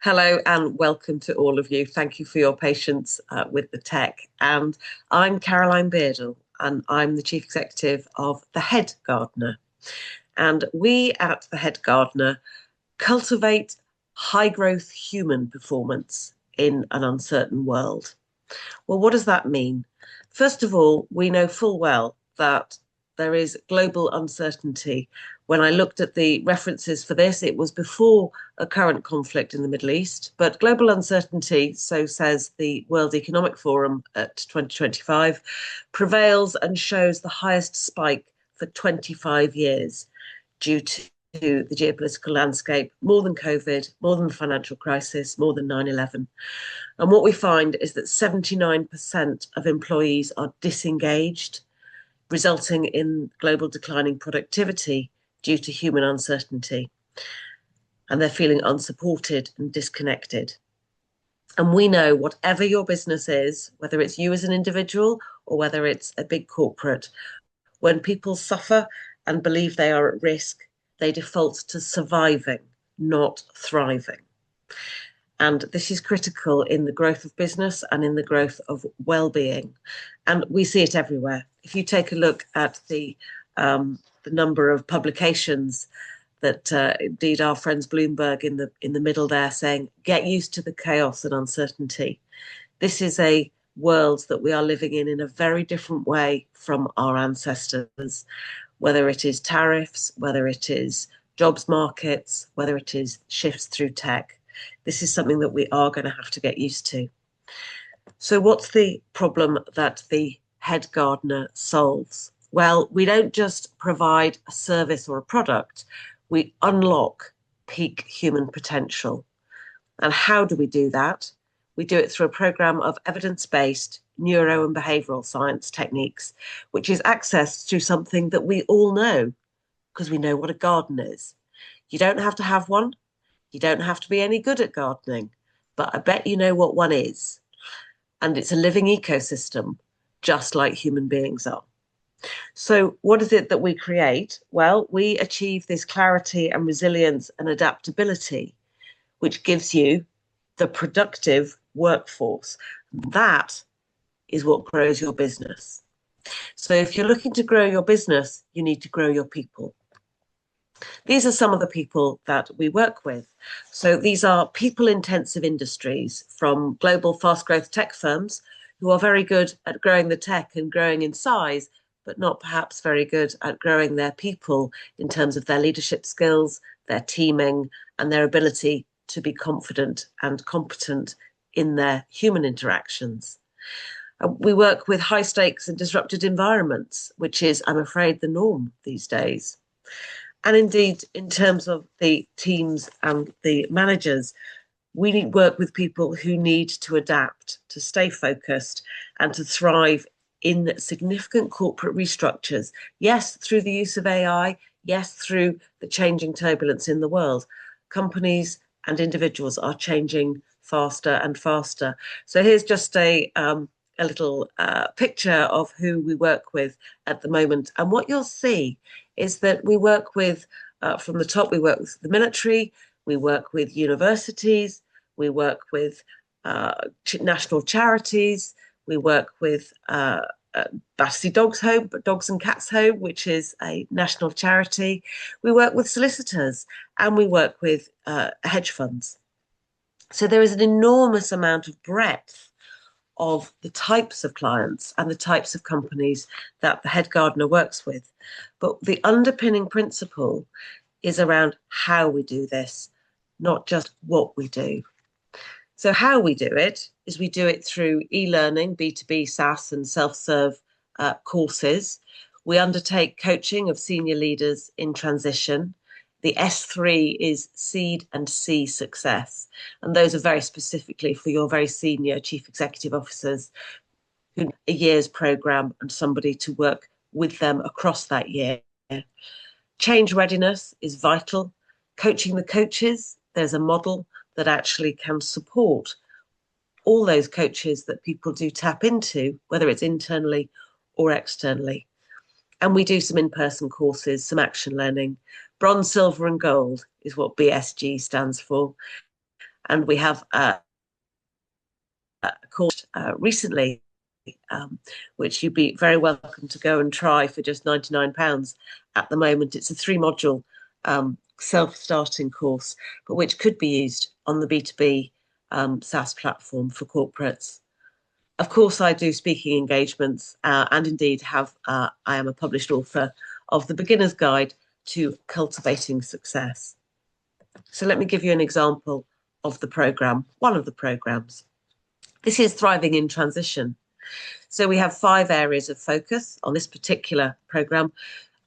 Hello and welcome to all of you. Thank you for your patience with the tech. And I'm Caroline Beardall, and I'm the Chief Executive of The Head Gardener. And we at The Head Gardener cultivate high growth human performance in an uncertain world. Well, what does that mean? First of all, we know full well that there is global uncertainty. When I looked at the references for this, it was before a current conflict in the Middle East. But global uncertainty, so says the World Economic Forum at 2025, prevails and shows the highest spike for 25 years due to the geopolitical landscape, more than COVID, more than the financial crisis, more than 9/11. And what we find is that 79% of employees are disengaged, resulting in global declining productivity due to human uncertainty. And they're feeling unsupported and disconnected. And we know whatever your business is, whether it's you as an individual or whether it's a big corporate, when people suffer and believe they are at risk, they default to surviving, not thriving. And this is critical in the growth of business and in the growth of well-being. And we see it everywhere. If you take a look at the number of publications that indeed our friends Bloomberg in the middle there saying, get used to the chaos and uncertainty. This is a world that we are living in a very different way from our ancestors, whether it is tariffs, whether it is jobs markets, whether it is shifts through tech. This is something that we are going to have to get used to. So what's the problem that the head gardener solves? Well, we don't just provide a service or a product, we unlock peak human potential. And how do we do that? We do it through a program of evidence-based neuro and behavioural science techniques, which is access to something that we all know because we know what a garden is. You don't have to have one. You don't have to be any good at gardening, but I bet you know what one is. And it's a living ecosystem, just like human beings are. So what is it that we create? Well, we achieve this clarity and resilience and adaptability, which gives you the productive workforce. That is what grows your business. So if you're looking to grow your business, you need to grow your people. These are some of the people that we work with. So these are people-intensive industries from global fast-growth tech firms who are very good at growing the tech and growing in size, but not perhaps very good at growing their people in terms of their leadership skills, their teaming, and their ability to be confident and competent in their human interactions. We work with high stakes and disrupted environments, which is, I'm afraid, the norm these days. And indeed, in terms of the teams and the managers, we work with people who need to adapt, to stay focused, and to thrive in significant corporate restructures. Yes, through the use of AI. Yes, through the changing turbulence in the world. Companies and individuals are changing faster and faster. So here's just a little picture of who we work with at the moment. And what you'll see is that we work with, from the top, we work with the military, we work with universities, we work with national charities, we work with Battersea Dogs Home, Dogs and Cats Home, which is a national charity. We work with solicitors and we work with hedge funds. So there is an enormous amount of breadth of the types of clients and the types of companies that the head gardener works with. But the underpinning principle is around how we do this, not just what we do. So how we do it is we do it through e-learning, B2B, SaaS and self-serve courses. We undertake coaching of senior leaders in transition. The S3 is seed and see success. And those are very specifically for your very senior chief executive officers who need a year's program and somebody to work with them across that year. Change readiness is vital. Coaching the coaches, there's a model that actually can support all those coaches that people do tap into, whether it's internally or externally. And we do some in-person courses, some action learning. Bronze, silver and gold is what BSG stands for. And we have a course recently, which you'd be very welcome to go and try for just £99 at the moment. It's a 3-module self-starting course, but which could be used on the B2B SaaS platform for corporates. Of course, I do speaking engagements and indeed I am a published author of the Beginner's Guide to Cultivating Success. So let me give you an example of the programme, one of the programmes. This is Thriving in Transition. So we have 5 areas of focus on this particular programme.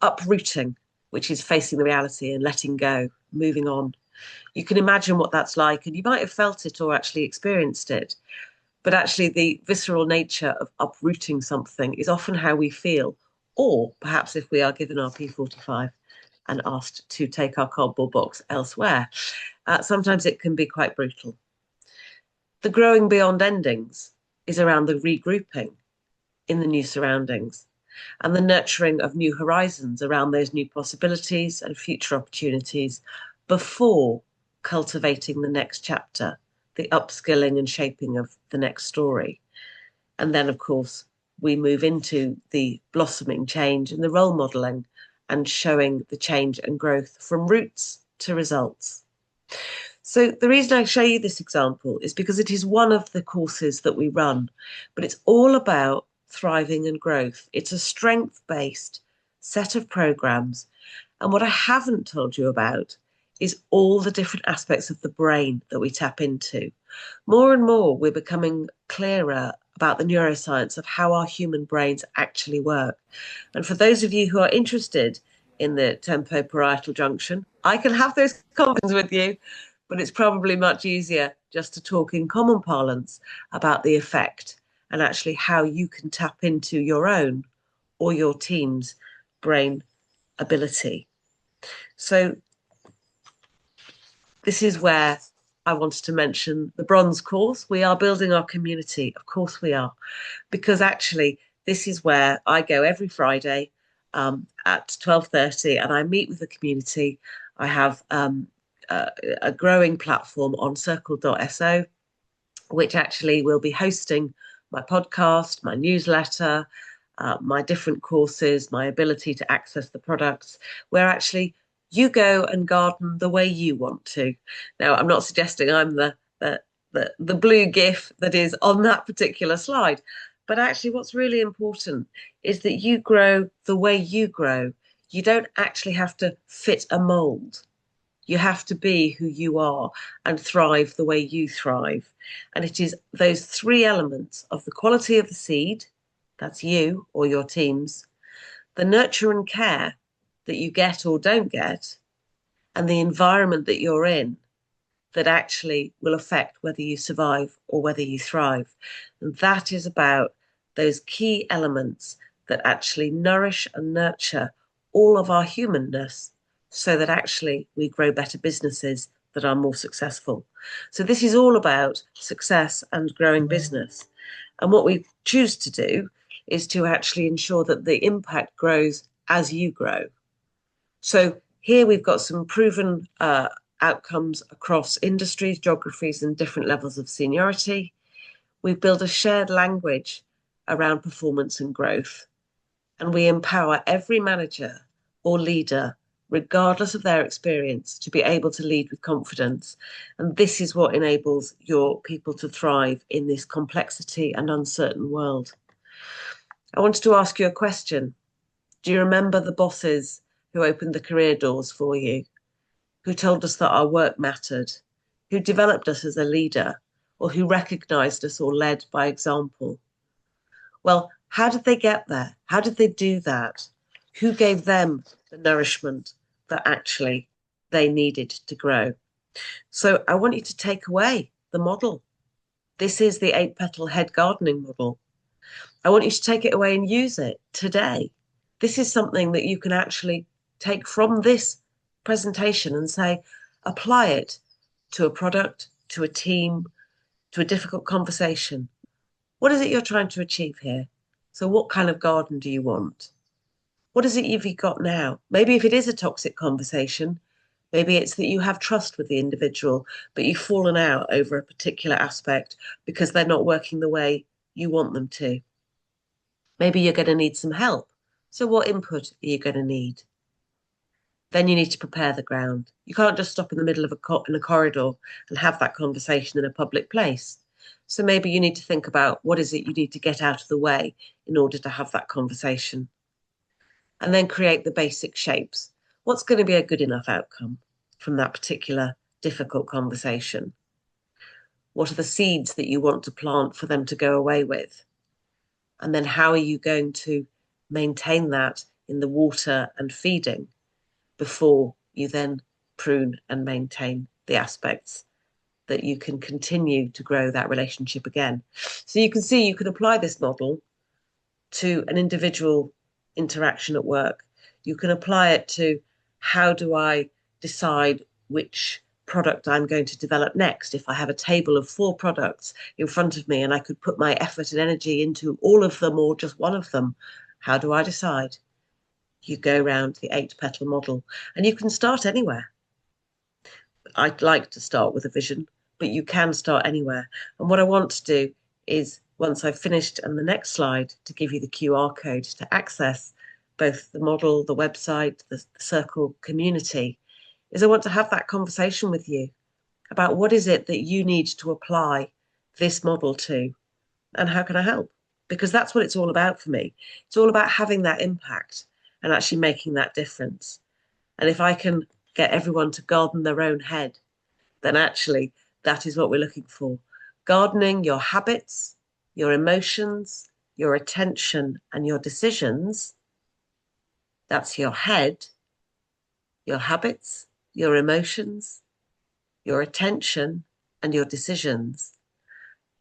Uprooting, which is facing the reality and letting go, moving on. You can imagine what that's like, and you might have felt it or actually experienced it. But actually, the visceral nature of uprooting something is often how we feel, or perhaps if we are given our P45 and asked to take our cardboard box elsewhere, sometimes it can be quite brutal. The growing beyond endings is around the regrouping in the new surroundings and the nurturing of new horizons around those new possibilities and future opportunities before cultivating the next chapter, the upskilling and shaping of the next story. And then, of course, we move into the blossoming change and the role modelling and showing the change and growth from roots to results. So the reason I show you this example is because it is one of the courses that we run, but it's all about thriving and growth. It's a strength-based set of programs. And what I haven't told you about is all the different aspects of the brain that we tap into. More and more, we're becoming clearer about the neuroscience of how our human brains actually work. And for those of you who are interested in the tempoparietal junction, I can have those conversations with you, but it's probably much easier just to talk in common parlance about the effect and actually how you can tap into your own or your team's brain ability. So this is where I wanted to mention the bronze course. We are building our community. Of course we are, because actually this is where I go every Friday at 12:30 and I meet with the community. I have a growing platform on circle.so, which actually will be hosting my podcast, my newsletter, my different courses, my ability to access the products, where actually you go and garden the way you want to. Now, I'm not suggesting I'm the blue GIF that is on that particular slide, but actually what's really important is that you grow the way you grow. You don't actually have to fit a mold. You have to be who you are and thrive the way you thrive. And it is those 3 elements of the quality of the seed, that's you or your teams, the nurture and care that you get or don't get, and the environment that you're in that actually will affect whether you survive or whether you thrive. And that is about those key elements that actually nourish and nurture all of our humanness so that actually we grow better businesses that are more successful. So this is all about success and growing business. And what we choose to do is to actually ensure that the impact grows as you grow. So here we've got some proven outcomes across industries, geographies, and different levels of seniority. We've built a shared language around performance and growth. And we empower every manager or leader, regardless of their experience, to be able to lead with confidence. And this is what enables your people to thrive in this complexity and uncertain world. I wanted to ask you a question. Do you remember the bosses who opened the career doors for you, who told us that our work mattered, who developed us as a leader, or who recognised us or led by example? Well, how did they get there? How did they do that? Who gave them the nourishment that actually they needed to grow? So I want you to take away the model. This is the 8-petal head gardening model. I want you to take it away and use it today. This is something that you can actually take from this presentation and say, apply it to a product, to a team, to a difficult conversation. What is it you're trying to achieve here? So what kind of garden do you want? What is it you've got now? Maybe if it is a toxic conversation, Maybe it's that you have trust with the individual, but you've fallen out over a particular aspect because they're not working the way you want them to. Maybe you're going to need some help. So, what input are you going to need? Then you need to prepare the ground. You can't just stop in the middle of in a corridor and have that conversation in a public place. So maybe you need to think about what is it you need to get out of the way in order to have that conversation. And then create the basic shapes. What's going to be a good enough outcome from that particular difficult conversation? What are the seeds that you want to plant for them to go away with? And then how are you going to maintain that in the water and feeding before you then prune and maintain the aspects that you can continue to grow that relationship again? So you can see you can apply this model to an individual interaction at work. You can apply it to how do I decide which product I'm going to develop next. If I have a table of 4 products in front of me and I could put my effort and energy into all of them or just one of them, how do I decide? You go around the 8-petal model, and you can start anywhere. I'd like to start with a vision, but you can start anywhere. And what I want to do is, once I've finished and the next slide, to give you the QR code to access both the model, the website, the Circle community, is I want to have that conversation with you about what is it that you need to apply this model to, and how can I help? Because that's what it's all about for me. It's all about having that impact and actually making that difference. And if I can get everyone to garden their own head, then actually that is what we're looking for. Gardening your habits, your emotions, your attention, and your decisions. That's your head, your habits, your emotions, your attention, and your decisions.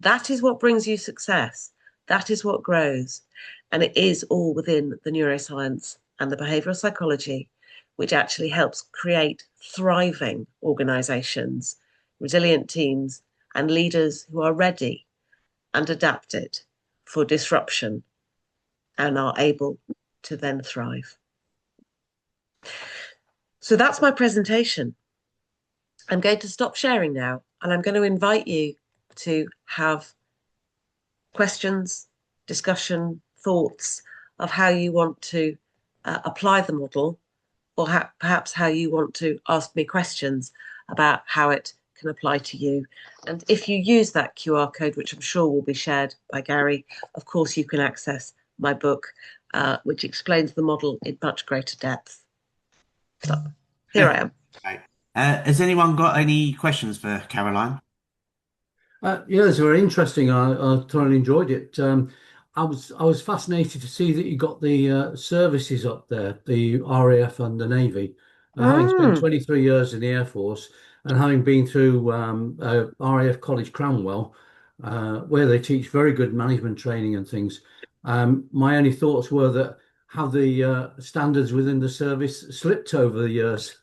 That is what brings you success. That is what grows. And it is all within the neuroscience and the behavioural psychology, which actually helps create thriving organisations, resilient teams, and leaders who are ready and adapted for disruption and are able to then thrive. So that's my presentation. I'm going to stop sharing now, and I'm going to invite you to have questions, discussion, thoughts of how you want to apply the model, or perhaps how you want to ask me questions about how it can apply to you. And if you use that QR code, which I'm sure will be shared by Gary, of course you can access my book, which explains the model in much greater depth. So here I am. Right. Has anyone got any questions for Caroline? Yeah, it's very interesting. I thoroughly enjoyed it. I was fascinated to see that you got the services up there, the RAF and the Navy. Having spent 23 years in the Air Force and having been through RAF College Cranwell, where they teach very good management training and things, my only thoughts were that how the standards within the service slipped over the years.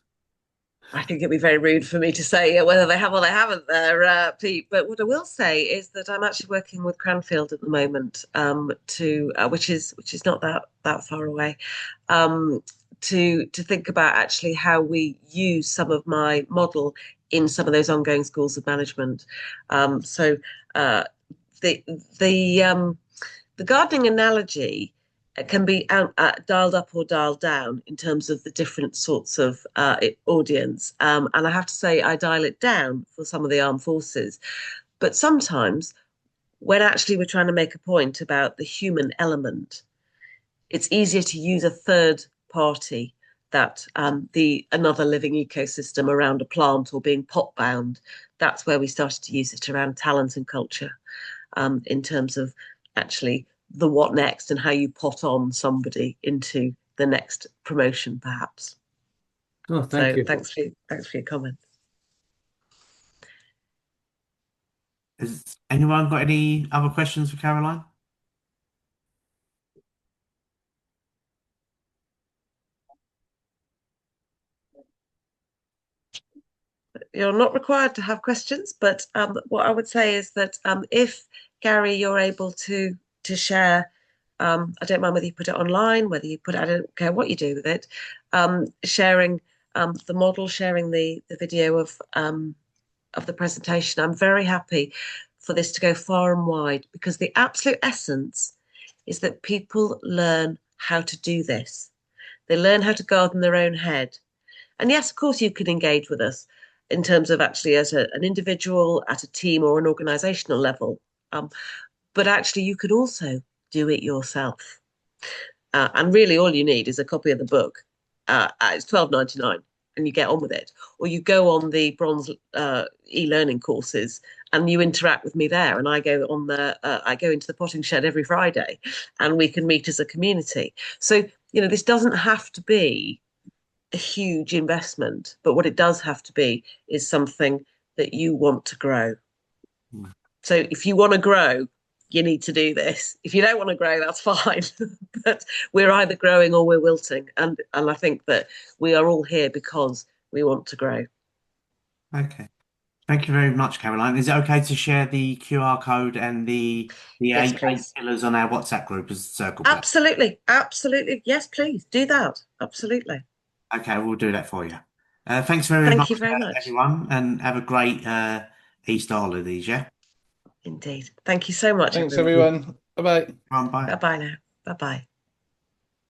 I think it'd be very rude for me to say whether they have or they haven't there, Pete. But what I will say is that I'm actually working with Cranfield at the moment, which is not that far away, to think about actually how we use some of my model in some of those ongoing schools of management. So the the gardening analogy can be dialed up or dialed down in terms of the different sorts of audience. And I have to say, I dial it down for some of the armed forces. But sometimes, when actually we're trying to make a point about the human element, it's easier to use a third party, that the another living ecosystem around a plant or being pot bound. That's where we started to use it around talent and culture, in terms of actually the what next and how you pot on somebody into the next promotion, perhaps. Oh, thank So you. thanks for your comment. Has anyone got any other questions for Caroline? You're not required to have questions, but what I would say is that if, Gary, you're able to share, I don't mind whether you put it online, whether you put it, I don't care what you do with it, sharing the model, sharing the video of the presentation. I'm very happy for this to go far and wide, because the absolute essence is that people learn how to do this. They learn how to garden their own head. And yes, of course, you can engage with us in terms of actually as an individual, at a team or an organisational level. But actually, you can also do it yourself. And really, all you need is a copy of the book. It's £12.99, and you get on with it. Or you go on the bronze e-learning courses, and you interact with me there. And I go on I go into the potting shed every Friday, and we can meet as a community. So, this doesn't have to be a huge investment, but what it does have to be is something that you want to grow. Mm. So if you want to grow, you need to do this. If you don't want to grow, that's fine. But we're either growing or we're wilting. And I think that we are all here because we want to grow. Okay. Thank you very much, Caroline. Is it okay to share the QR code and the Yes, eight pillars on our WhatsApp group as Circle Plan? Absolutely. Absolutely. Yes, please do that. Absolutely. Okay, we'll do that for you. Thanks very Thank much, you very much, everyone, and have a great Easter holidays, yeah? Indeed. Thank you so much. Thanks, everyone. Bye-bye. Bye. Bye-bye now. Bye-bye.